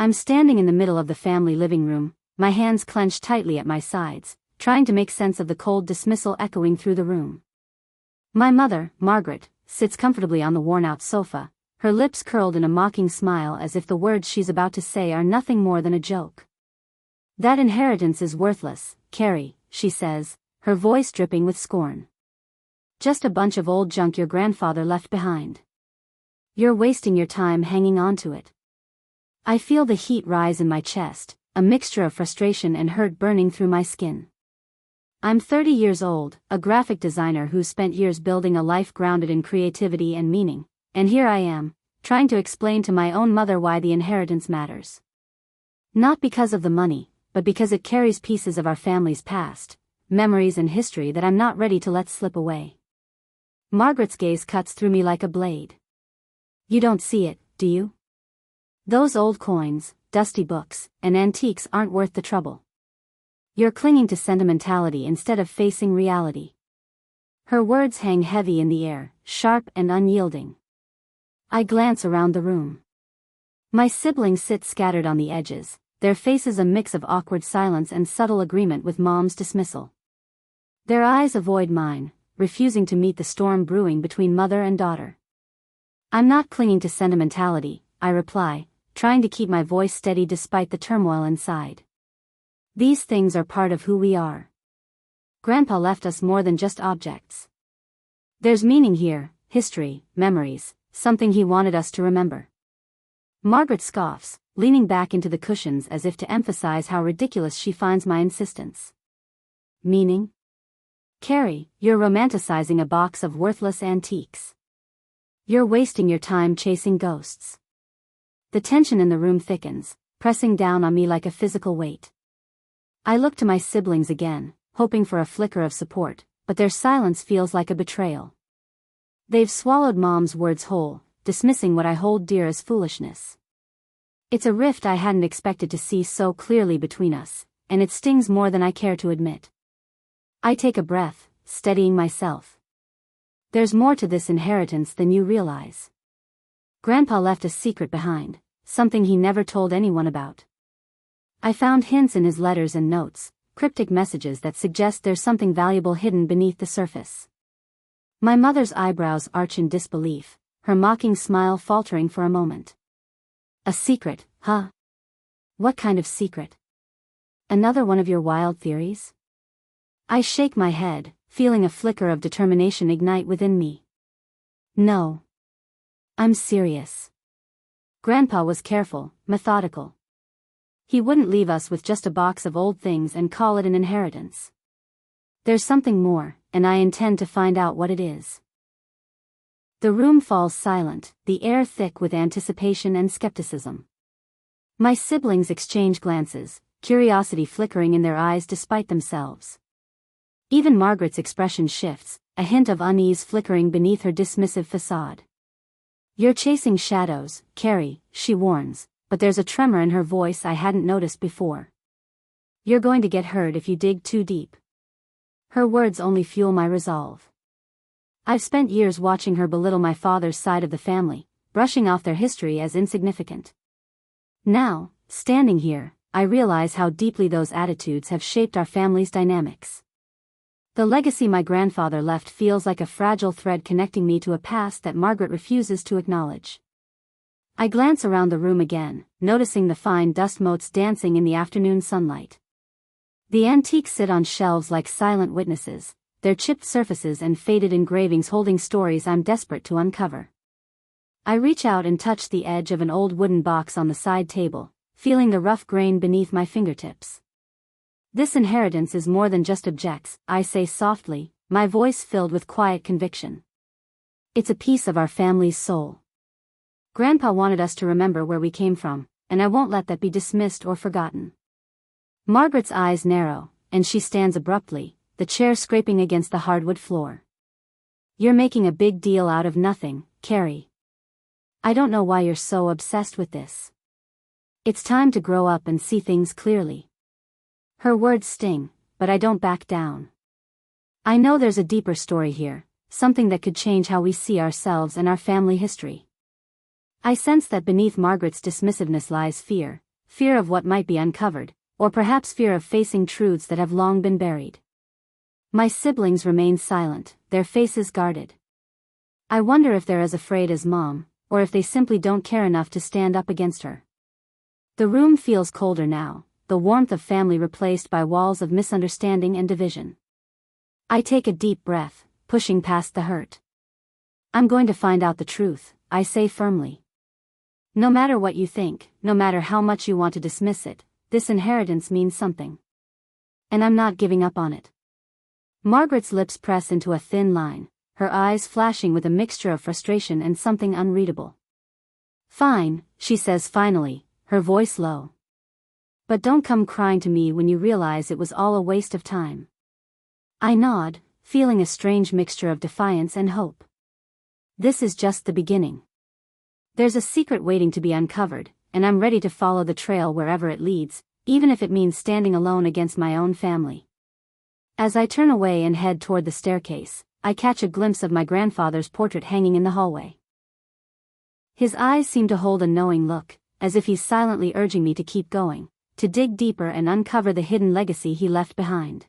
I'm standing in the middle of the family living room, my hands clenched tightly at my sides, trying to make sense of the cold dismissal echoing through the room. My mother, Margaret, sits comfortably on the worn-out sofa, her lips curled in a mocking smile as if the words she's about to say are nothing more than a joke. "That inheritance is worthless, Carrie," she says, her voice dripping with scorn. "Just a bunch of old junk your grandfather left behind. You're wasting your time hanging on to it." I feel the heat rise in my chest, a mixture of frustration and hurt burning through my skin. I'm 30 years old, a graphic designer who's spent years building a life grounded in creativity and meaning, and here I am, trying to explain to my own mother why the inheritance matters. Not because of the money, but because it carries pieces of our family's past, memories and history that I'm not ready to let slip away. Margaret's gaze cuts through me like a blade. "You don't see it, do you? Those old coins, dusty books, and antiques aren't worth the trouble. You're clinging to sentimentality instead of facing reality." Her words hang heavy in the air, sharp and unyielding. I glance around the room. My siblings sit scattered on the edges, their faces a mix of awkward silence and subtle agreement with Mom's dismissal. Their eyes avoid mine, refusing to meet the storm brewing between mother and daughter. "I'm not clinging to sentimentality," I reply, trying to keep my voice steady despite the turmoil inside. "These things are part of who we are. Grandpa left us more than just objects. There's meaning here, history, memories, something he wanted us to remember." Margaret scoffs, leaning back into the cushions as if to emphasize how ridiculous she finds my insistence. "Meaning? Carrie, you're romanticizing a box of worthless antiques. You're wasting your time chasing ghosts." The tension in the room thickens, pressing down on me like a physical weight. I look to my siblings again, hoping for a flicker of support, but their silence feels like a betrayal. They've swallowed Mom's words whole, dismissing what I hold dear as foolishness. It's a rift I hadn't expected to see so clearly between us, and it stings more than I care to admit. I take a breath, steadying myself. "There's more to this inheritance than you realize. Grandpa left a secret behind, something he never told anyone about. I found hints in his letters and notes, cryptic messages that suggest there's something valuable hidden beneath the surface." My mother's eyebrows arch in disbelief, her mocking smile faltering for a moment. "A secret, huh? What kind of secret? Another one of your wild theories?" I shake my head, feeling a flicker of determination ignite within me. "No. I'm serious. Grandpa was careful, methodical. He wouldn't leave us with just a box of old things and call it an inheritance. There's something more, and I intend to find out what it is." The room falls silent, the air thick with anticipation and skepticism. My siblings exchange glances, curiosity flickering in their eyes despite themselves. Even Margaret's expression shifts, a hint of unease flickering beneath her dismissive facade. "You're chasing shadows, Carrie," she warns, but there's a tremor in her voice I hadn't noticed before. "You're going to get hurt if you dig too deep." Her words only fuel my resolve. I've spent years watching her belittle my father's side of the family, brushing off their history as insignificant. Now, standing here, I realize how deeply those attitudes have shaped our family's dynamics. The legacy my grandfather left feels like a fragile thread connecting me to a past that Margaret refuses to acknowledge. I glance around the room again, noticing the fine dust motes dancing in the afternoon sunlight. The antiques sit on shelves like silent witnesses, their chipped surfaces and faded engravings holding stories I'm desperate to uncover. I reach out and touch the edge of an old wooden box on the side table, feeling the rough grain beneath my fingertips. "This inheritance is more than just objects," I say softly, my voice filled with quiet conviction. "It's a piece of our family's soul. Grandpa wanted us to remember where we came from, and I won't let that be dismissed or forgotten." Margaret's eyes narrow, and she stands abruptly, the chair scraping against the hardwood floor. "You're making a big deal out of nothing, Carrie. I don't know why you're so obsessed with this. It's time to grow up and see things clearly." Her words sting, but I don't back down. I know there's a deeper story here, something that could change how we see ourselves and our family history. I sense that beneath Margaret's dismissiveness lies fear, fear of what might be uncovered, or perhaps fear of facing truths that have long been buried. My siblings remain silent, their faces guarded. I wonder if they're as afraid as Mom, or if they simply don't care enough to stand up against her. The room feels colder now, the warmth of family replaced by walls of misunderstanding and division. I take a deep breath, pushing past the hurt. I'm going to find out the truth, I say firmly. No matter what you think, no matter how much you want to dismiss it, this inheritance means something. And I'm not giving up on it. Margaret's lips press into a thin line, her eyes flashing with a mixture of frustration and something unreadable. Fine, she says finally, her voice low. But don't come crying to me when you realize it was all a waste of time. I nod, feeling a strange mixture of defiance and hope. This is just the beginning. There's a secret waiting to be uncovered, and I'm ready to follow the trail wherever it leads, even if it means standing alone against my own family. As I turn away and head toward the staircase, I catch a glimpse of my grandfather's portrait hanging in the hallway. His eyes seem to hold a knowing look, as if he's silently urging me to keep going, to dig deeper and uncover the hidden legacy he left behind.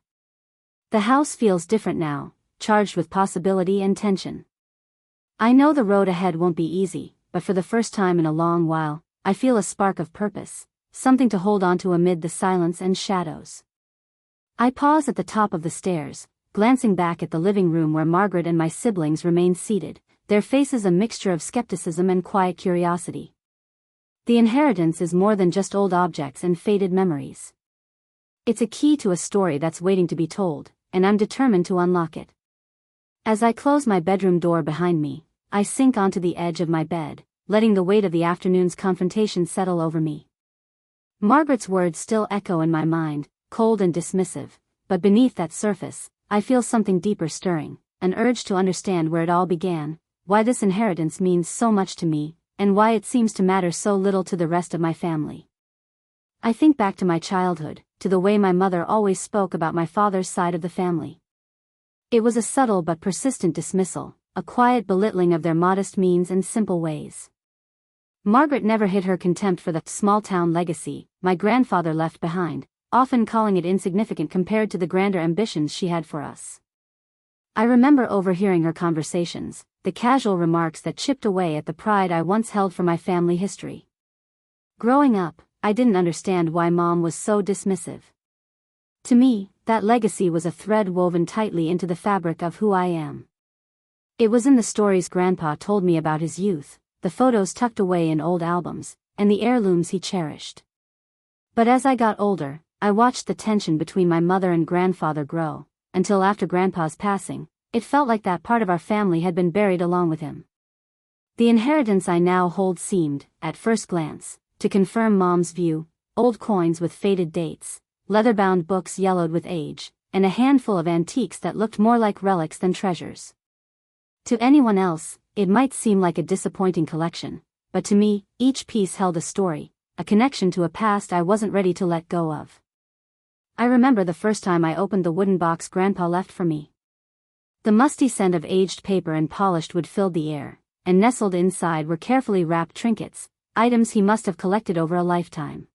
The house feels different now, charged with possibility and tension. I know the road ahead won't be easy, but for the first time in a long while, I feel a spark of purpose, something to hold on to amid the silence and shadows. I pause at the top of the stairs, glancing back at the living room where Margaret and my siblings remain seated, their faces a mixture of skepticism and quiet curiosity. The inheritance is more than just old objects and faded memories. It's a key to a story that's waiting to be told, and I'm determined to unlock it. As I close my bedroom door behind me, I sink onto the edge of my bed, letting the weight of the afternoon's confrontation settle over me. Margaret's words still echo in my mind, cold and dismissive, but beneath that surface, I feel something deeper stirring, an urge to understand where it all began, why this inheritance means so much to me, and why it seems to matter so little to the rest of my family. I think back to my childhood, to the way my mother always spoke about my father's side of the family. It was a subtle but persistent dismissal, a quiet belittling of their modest means and simple ways. Margaret never hid her contempt for the small-town legacy my grandfather left behind, often calling it insignificant compared to the grander ambitions she had for us. I remember overhearing her conversations, the casual remarks that chipped away at the pride I once held for my family history. Growing up, I didn't understand why Mom was so dismissive. To me, that legacy was a thread woven tightly into the fabric of who I am. It was in the stories Grandpa told me about his youth, the photos tucked away in old albums, and the heirlooms he cherished. But as I got older, I watched the tension between my mother and grandfather grow, until after Grandpa's passing, it felt like that part of our family had been buried along with him. The inheritance I now hold seemed, at first glance, to confirm Mom's view: old coins with faded dates, leather-bound books yellowed with age, and a handful of antiques that looked more like relics than treasures. To anyone else, it might seem like a disappointing collection, but to me, each piece held a story, a connection to a past I wasn't ready to let go of. I remember the first time I opened the wooden box Grandpa left for me. The musty scent of aged paper and polished wood filled the air, and nestled inside were carefully wrapped trinkets, items he must have collected over a lifetime.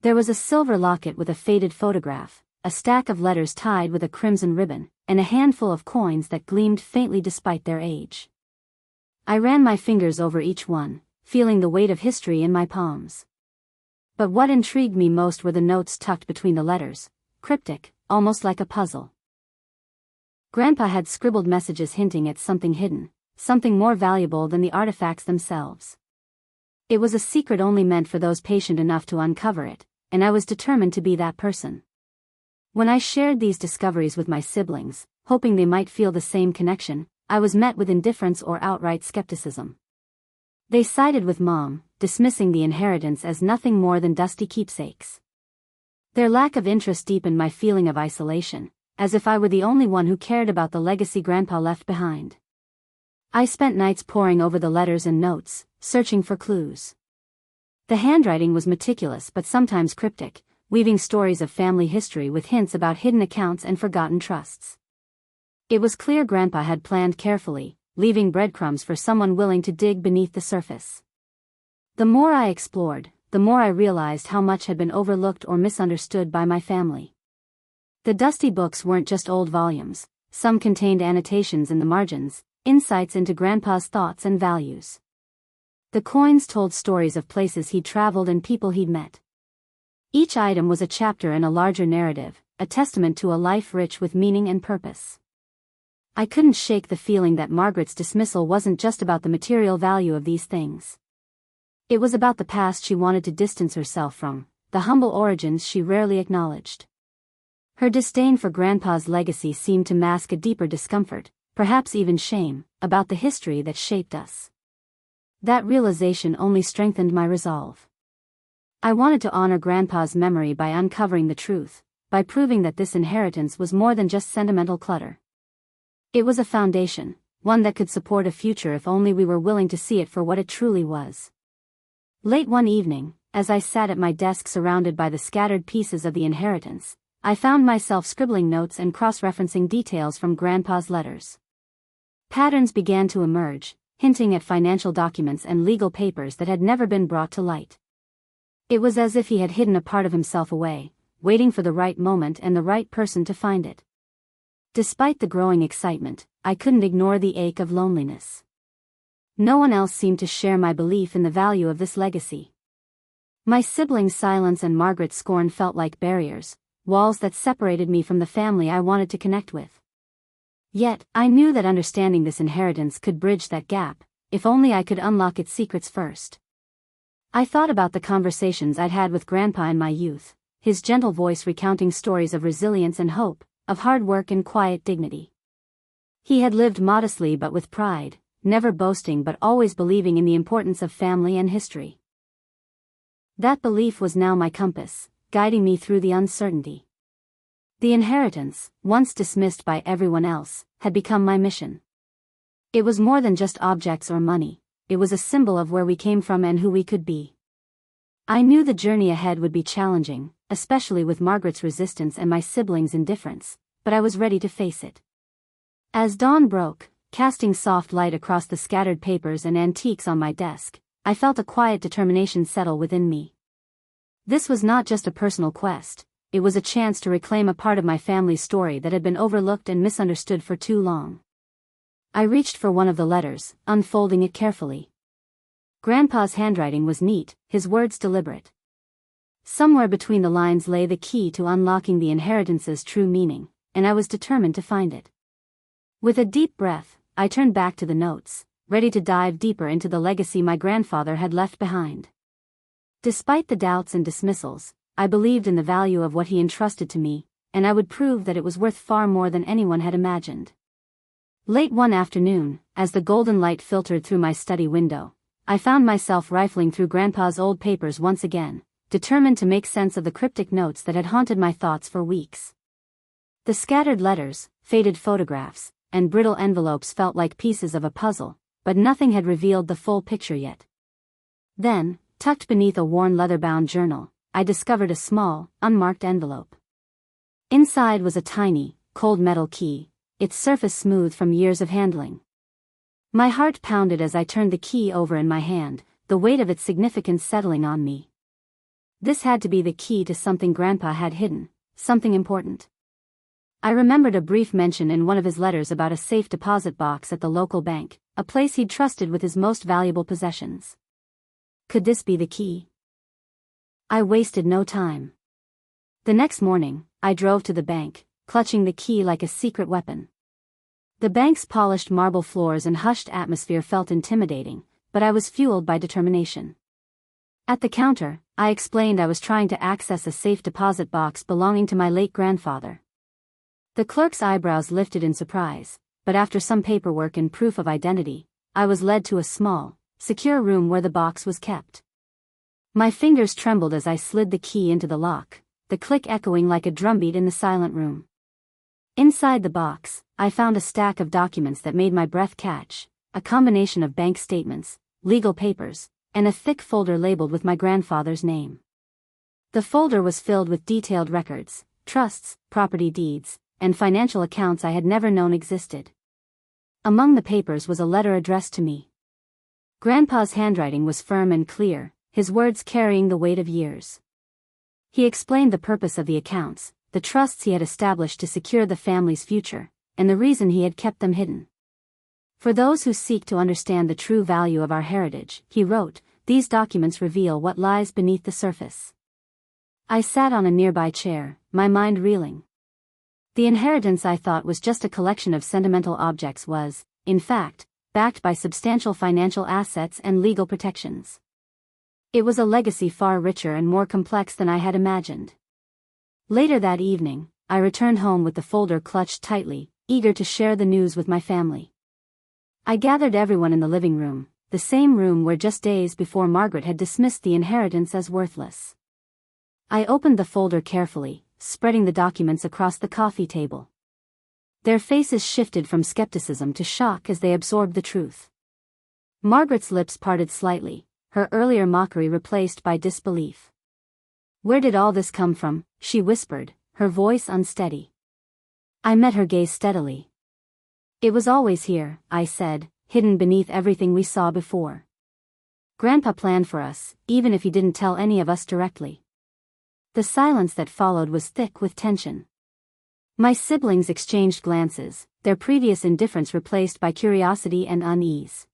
There was a silver locket with a faded photograph, a stack of letters tied with a crimson ribbon, and a handful of coins that gleamed faintly despite their age. I ran my fingers over each one, feeling the weight of history in my palms. But what intrigued me most were the notes tucked between the letters, cryptic, almost like a puzzle. Grandpa had scribbled messages hinting at something hidden, something more valuable than the artifacts themselves. It was a secret only meant for those patient enough to uncover it, and I was determined to be that person. When I shared these discoveries with my siblings, hoping they might feel the same connection, I was met with indifference or outright skepticism. They sided with Mom, dismissing the inheritance as nothing more than dusty keepsakes. Their lack of interest deepened my feeling of isolation, as if I were the only one who cared about the legacy Grandpa left behind. I spent nights poring over the letters and notes, searching for clues. The handwriting was meticulous but sometimes cryptic, weaving stories of family history with hints about hidden accounts and forgotten trusts. It was clear Grandpa had planned carefully, leaving breadcrumbs for someone willing to dig beneath the surface. The more I explored, the more I realized how much had been overlooked or misunderstood by my family. The dusty books weren't just old volumes, some contained annotations in the margins, insights into Grandpa's thoughts and values. The coins told stories of places he'd traveled and people he'd met. Each item was a chapter in a larger narrative, a testament to a life rich with meaning and purpose. I couldn't shake the feeling that Margaret's dismissal wasn't just about the material value of these things. It was about the past she wanted to distance herself from, the humble origins she rarely acknowledged. Her disdain for Grandpa's legacy seemed to mask a deeper discomfort, perhaps even shame, about the history that shaped us. That realization only strengthened my resolve. I wanted to honor Grandpa's memory by uncovering the truth, by proving that this inheritance was more than just sentimental clutter. It was a foundation, one that could support a future if only we were willing to see it for what it truly was. Late one evening, as I sat at my desk surrounded by the scattered pieces of the inheritance, I found myself scribbling notes and cross-referencing details from Grandpa's letters. Patterns began to emerge, hinting at financial documents and legal papers that had never been brought to light. It was as if he had hidden a part of himself away, waiting for the right moment and the right person to find it. Despite the growing excitement, I couldn't ignore the ache of loneliness. No one else seemed to share my belief in the value of this legacy. My siblings' silence and Margaret's scorn felt like barriers, walls that separated me from the family I wanted to connect with. Yet, I knew that understanding this inheritance could bridge that gap, if only I could unlock its secrets first. I thought about the conversations I'd had with Grandpa in my youth, his gentle voice recounting stories of resilience and hope, of hard work and quiet dignity. He had lived modestly but with pride, never boasting but always believing in the importance of family and history. That belief was now my compass, guiding me through the uncertainty. The inheritance, once dismissed by everyone else, had become my mission. It was more than just objects or money. It was a symbol of where we came from and who we could be. I knew the journey ahead would be challenging, especially with Margaret's resistance and my siblings' indifference, but I was ready to face it. As dawn broke, casting soft light across the scattered papers and antiques on my desk, I felt a quiet determination settle within me. This was not just a personal quest, it was a chance to reclaim a part of my family's story that had been overlooked and misunderstood for too long. I reached for one of the letters, unfolding it carefully. Grandpa's handwriting was neat, his words deliberate. Somewhere between the lines lay the key to unlocking the inheritance's true meaning, and I was determined to find it. With a deep breath, I turned back to the notes, ready to dive deeper into the legacy my grandfather had left behind. Despite the doubts and dismissals, I believed in the value of what he entrusted to me, and I would prove that it was worth far more than anyone had imagined. Late one afternoon, as the golden light filtered through my study window, I found myself rifling through Grandpa's old papers once again, determined to make sense of the cryptic notes that had haunted my thoughts for weeks. The scattered letters, faded photographs, and brittle envelopes felt like pieces of a puzzle, but nothing had revealed the full picture yet. Then, tucked beneath a worn leather-bound journal, I discovered a small, unmarked envelope. Inside was a tiny, cold metal key, its surface smooth from years of handling. My heart pounded as I turned the key over in my hand, the weight of its significance settling on me. This had to be the key to something Grandpa had hidden, something important. I remembered a brief mention in one of his letters about a safe deposit box at the local bank, a place he'd trusted with his most valuable possessions. Could this be the key? I wasted no time. The next morning, I drove to the bank, clutching the key like a secret weapon. The bank's polished marble floors and hushed atmosphere felt intimidating, but I was fueled by determination. At the counter, I explained I was trying to access a safe deposit box belonging to my late grandfather. The clerk's eyebrows lifted in surprise, but after some paperwork and proof of identity, I was led to a small, secure room where the box was kept. My fingers trembled as I slid the key into the lock, the click echoing like a drumbeat in the silent room. Inside the box, I found a stack of documents that made my breath catch, a combination of bank statements, legal papers, and a thick folder labeled with my grandfather's name. The folder was filled with detailed records, trusts, property deeds, and financial accounts I had never known existed. Among the papers was a letter addressed to me. Grandpa's handwriting was firm and clear, his words carrying the weight of years. He explained the purpose of the accounts, the trusts he had established to secure the family's future, and the reason he had kept them hidden. For those who seek to understand the true value of our heritage, he wrote, these documents reveal what lies beneath the surface. I sat on a nearby chair, my mind reeling. The inheritance I thought was just a collection of sentimental objects was, in fact, backed by substantial financial assets and legal protections. It was a legacy far richer and more complex than I had imagined. Later that evening, I returned home with the folder clutched tightly, eager to share the news with my family. I gathered everyone in the living room, the same room where just days before Margaret had dismissed the inheritance as worthless. I opened the folder carefully, spreading the documents across the coffee table. Their faces shifted from skepticism to shock as they absorbed the truth. Margaret's lips parted slightly, her earlier mockery replaced by disbelief. Where did all this come from? She whispered, her voice unsteady. I met her gaze steadily. It was always here, I said, hidden beneath everything we saw before. Grandpa planned for us, even if he didn't tell any of us directly. The silence that followed was thick with tension. My siblings exchanged glances, their previous indifference replaced by curiosity and unease.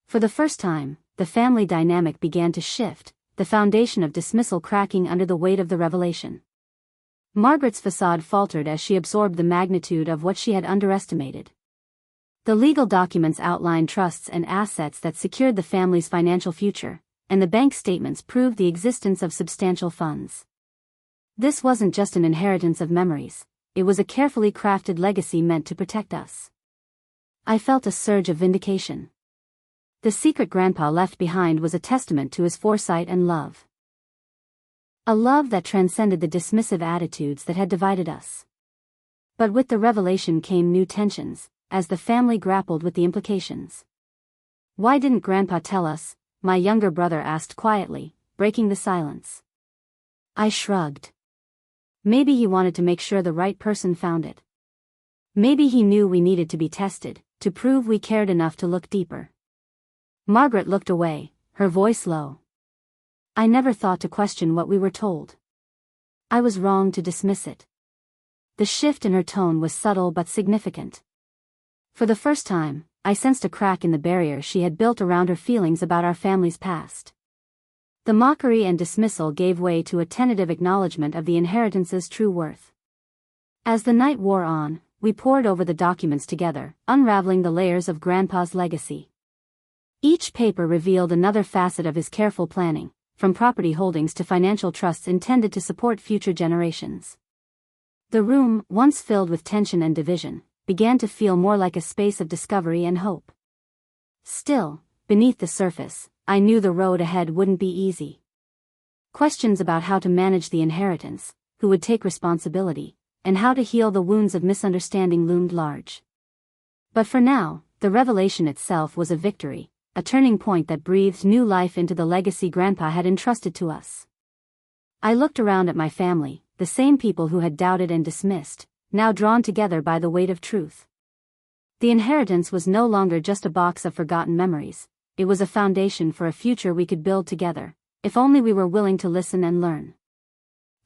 For the first time, the family dynamic began to shift, the foundation of dismissal cracking under the weight of the revelation. Margaret's facade faltered as she absorbed the magnitude of what she had underestimated. The legal documents outlined trusts and assets that secured the family's financial future, and the bank statements proved the existence of substantial funds. This wasn't just an inheritance of memories, it was a carefully crafted legacy meant to protect us. I felt a surge of vindication. The secret Grandpa left behind was a testament to his foresight and love. A love that transcended the dismissive attitudes that had divided us. But with the revelation came new tensions, as the family grappled with the implications. Why didn't Grandpa tell us? My younger brother asked quietly, breaking the silence. I shrugged. Maybe he wanted to make sure the right person found it. Maybe he knew we needed to be tested, to prove we cared enough to look deeper. Margaret looked away, her voice low. I never thought to question what we were told. I was wrong to dismiss it. The shift in her tone was subtle but significant. For the first time, I sensed a crack in the barrier she had built around her feelings about our family's past. The mockery and dismissal gave way to a tentative acknowledgement of the inheritance's true worth. As the night wore on, we pored over the documents together, unraveling the layers of Grandpa's legacy. Each paper revealed another facet of his careful planning, from property holdings to financial trusts intended to support future generations. The room, once filled with tension and division, began to feel more like a space of discovery and hope. Still, beneath the surface, I knew the road ahead wouldn't be easy. Questions about how to manage the inheritance, who would take responsibility, and how to heal the wounds of misunderstanding loomed large. But for now, the revelation itself was a victory, a turning point that breathed new life into the legacy Grandpa had entrusted to us. I looked around at my family, the same people who had doubted and dismissed, now drawn together by the weight of truth. The inheritance was no longer just a box of forgotten memories, it was a foundation for a future we could build together, if only we were willing to listen and learn.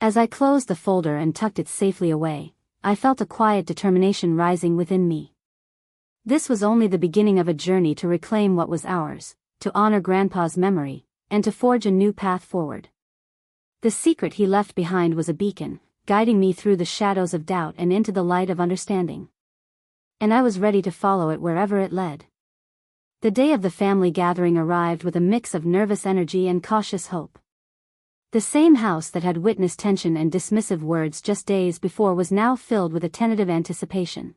As I closed the folder and tucked it safely away, I felt a quiet determination rising within me. This was only the beginning of a journey to reclaim what was ours, to honor Grandpa's memory, and to forge a new path forward. The secret he left behind was a beacon, guiding me through the shadows of doubt and into the light of understanding. And I was ready to follow it wherever it led. The day of the family gathering arrived with a mix of nervous energy and cautious hope. The same house that had witnessed tension and dismissive words just days before was now filled with a tentative anticipation.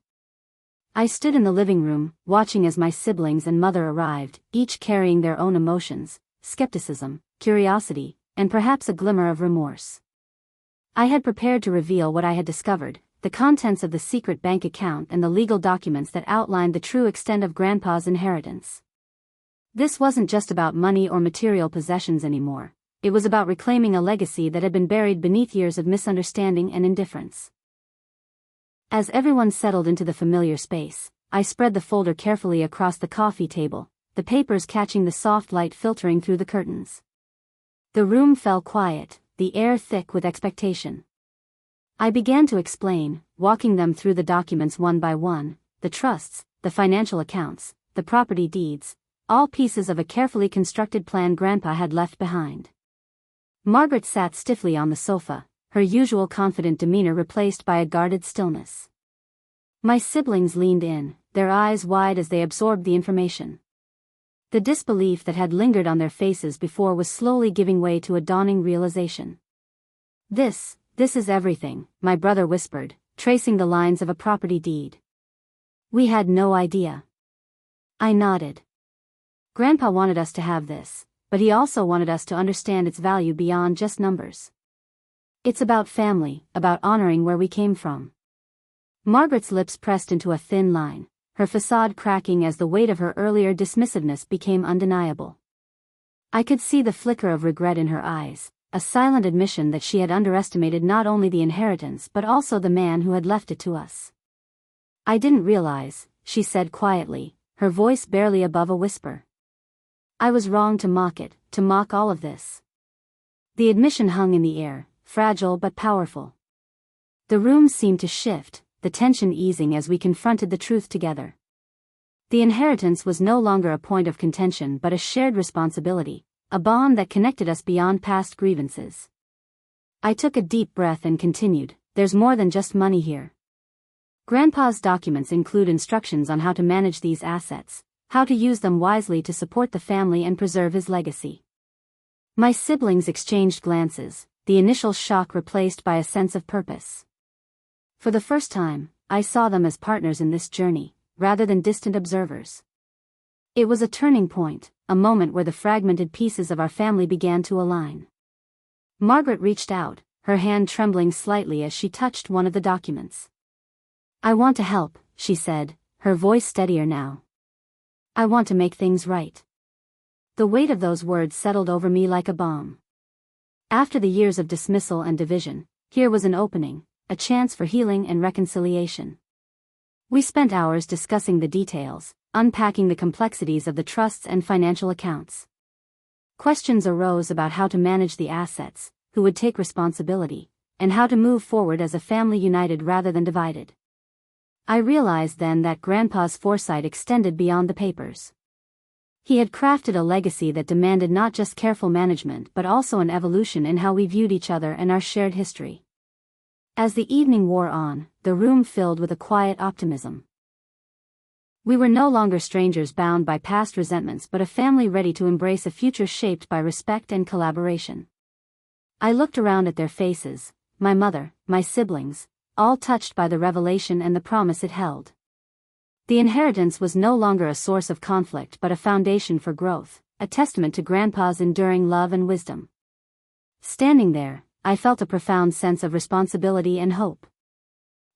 I stood in the living room, watching as my siblings and mother arrived, each carrying their own emotions, skepticism, curiosity, and perhaps a glimmer of remorse. I had prepared to reveal what I had discovered, the contents of the secret bank account and the legal documents that outlined the true extent of Grandpa's inheritance. This wasn't just about money or material possessions anymore, it was about reclaiming a legacy that had been buried beneath years of misunderstanding and indifference. As everyone settled into the familiar space, I spread the folder carefully across the coffee table, the papers catching the soft light filtering through the curtains. The room fell quiet, the air thick with expectation. I began to explain, walking them through the documents one by one, the trusts, the financial accounts, the property deeds, all pieces of a carefully constructed plan Grandpa had left behind. Margaret sat stiffly on the sofa, her usual confident demeanor replaced by a guarded stillness. My siblings leaned in, their eyes wide as they absorbed the information. The disbelief that had lingered on their faces before was slowly giving way to a dawning realization. This is everything," my brother whispered, tracing the lines of a property deed. "We had no idea." I nodded. Grandpa wanted us to have this, but he also wanted us to understand its value beyond just numbers. It's about family, about honoring where we came from. Margaret's lips pressed into a thin line, her facade cracking as the weight of her earlier dismissiveness became undeniable. I could see the flicker of regret in her eyes, a silent admission that she had underestimated not only the inheritance but also the man who had left it to us. "I didn't realize," she said quietly, her voice barely above a whisper. "I was wrong to mock it, to mock all of this." The admission hung in the air, fragile but powerful. The room seemed to shift, the tension easing as we confronted the truth together. The inheritance was no longer a point of contention but a shared responsibility, a bond that connected us beyond past grievances. I took a deep breath and continued, "There's more than just money here. Grandpa's documents include instructions on how to manage these assets, how to use them wisely to support the family and preserve his legacy." My siblings exchanged glances, the initial shock replaced by a sense of purpose. For the first time, I saw them as partners in this journey, rather than distant observers. It was a turning point, a moment where the fragmented pieces of our family began to align. Margaret reached out, her hand trembling slightly as she touched one of the documents. "I want to help," she said, her voice steadier now. "I want to make things right." The weight of those words settled over me like a bomb. After the years of dismissal and division, here was an opening, a chance for healing and reconciliation. We spent hours discussing the details, unpacking the complexities of the trusts and financial accounts. Questions arose about how to manage the assets, who would take responsibility, and how to move forward as a family united rather than divided. I realized then that Grandpa's foresight extended beyond the papers. He had crafted a legacy that demanded not just careful management but also an evolution in how we viewed each other and our shared history. As the evening wore on, the room filled with a quiet optimism. We were no longer strangers bound by past resentments but a family ready to embrace a future shaped by respect and collaboration. I looked around at their faces, my mother, my siblings, all touched by the revelation and the promise it held. The inheritance was no longer a source of conflict but a foundation for growth, a testament to Grandpa's enduring love and wisdom. Standing there, I felt a profound sense of responsibility and hope.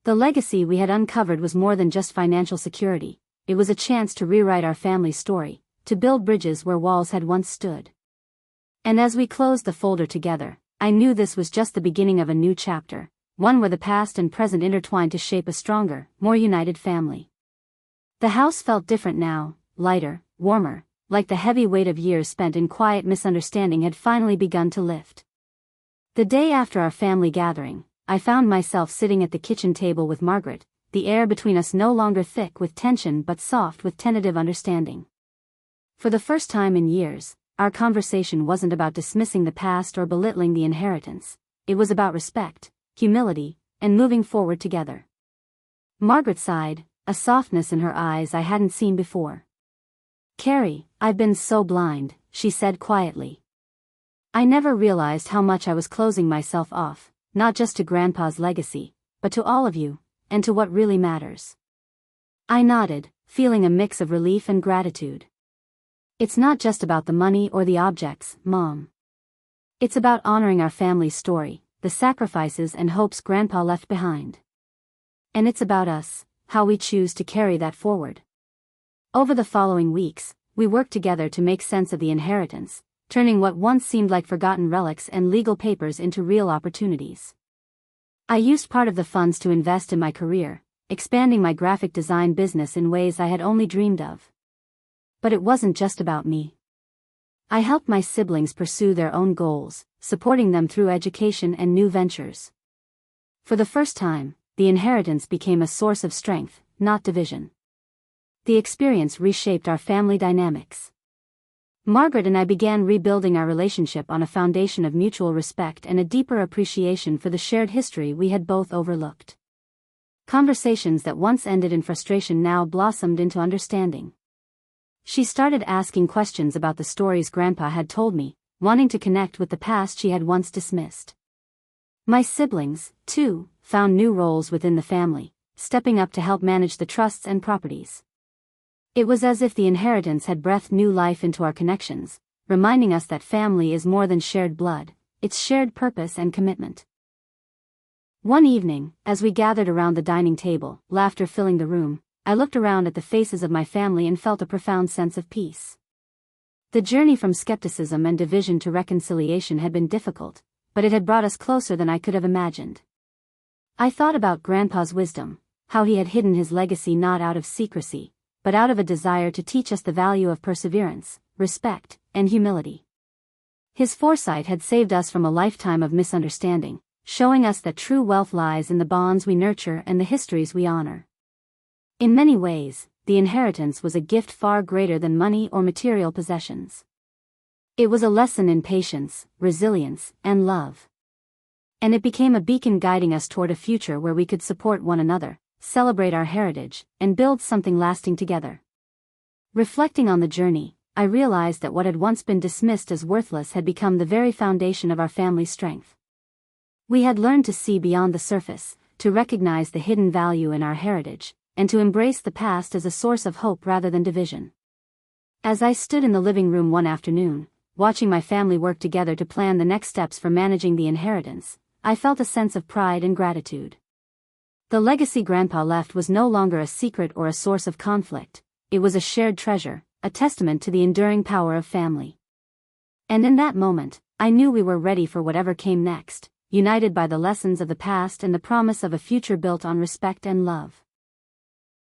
The legacy we had uncovered was more than just financial security, it was a chance to rewrite our family's story, to build bridges where walls had once stood. And as we closed the folder together, I knew this was just the beginning of a new chapter, one where the past and present intertwined to shape a stronger, more united family. The house felt different now, lighter, warmer, like the heavy weight of years spent in quiet misunderstanding had finally begun to lift. The day after our family gathering, I found myself sitting at the kitchen table with Margaret, the air between us no longer thick with tension but soft with tentative understanding. For the first time in years, our conversation wasn't about dismissing the past or belittling the inheritance, it was about respect, humility, and moving forward together. Margaret sighed, a softness in her eyes I hadn't seen before. "Carrie, I've been so blind," she said quietly. "I never realized how much I was closing myself off, not just to Grandpa's legacy, but to all of you, and to what really matters." I nodded, feeling a mix of relief and gratitude. "It's not just about the money or the objects, Mom. It's about honoring our family's story, the sacrifices and hopes Grandpa left behind. And it's about us, how we choose to carry that forward." Over the following weeks, we worked together to make sense of the inheritance, turning what once seemed like forgotten relics and legal papers into real opportunities. I used part of the funds to invest in my career, expanding my graphic design business in ways I had only dreamed of. But it wasn't just about me. I helped my siblings pursue their own goals, supporting them through education and new ventures. For the first time, the inheritance became a source of strength, not division. The experience reshaped our family dynamics. Margaret and I began rebuilding our relationship on a foundation of mutual respect and a deeper appreciation for the shared history we had both overlooked. Conversations that once ended in frustration now blossomed into understanding. She started asking questions about the stories Grandpa had told me, wanting to connect with the past she had once dismissed. My siblings, too, found new roles within the family, stepping up to help manage the trusts and properties. It was as if the inheritance had breathed new life into our connections, reminding us that family is more than shared blood, it's shared purpose and commitment. One evening, as we gathered around the dining table, laughter filling the room, I looked around at the faces of my family and felt a profound sense of peace. The journey from skepticism and division to reconciliation had been difficult, but it had brought us closer than I could have imagined. I thought about Grandpa's wisdom, how he had hidden his legacy not out of secrecy, but out of a desire to teach us the value of perseverance, respect, and humility. His foresight had saved us from a lifetime of misunderstanding, showing us that true wealth lies in the bonds we nurture and the histories we honor. In many ways, the inheritance was a gift far greater than money or material possessions. It was a lesson in patience, resilience, and love. And it became a beacon guiding us toward a future where we could support one another, celebrate our heritage, and build something lasting together. Reflecting on the journey, I realized that what had once been dismissed as worthless had become the very foundation of our family's strength. We had learned to see beyond the surface, to recognize the hidden value in our heritage, and to embrace the past as a source of hope rather than division. As I stood in the living room one afternoon, watching my family work together to plan the next steps for managing the inheritance, I felt a sense of pride and gratitude. The legacy Grandpa left was no longer a secret or a source of conflict, it was a shared treasure, a testament to the enduring power of family. And in that moment, I knew we were ready for whatever came next, united by the lessons of the past and the promise of a future built on respect and love.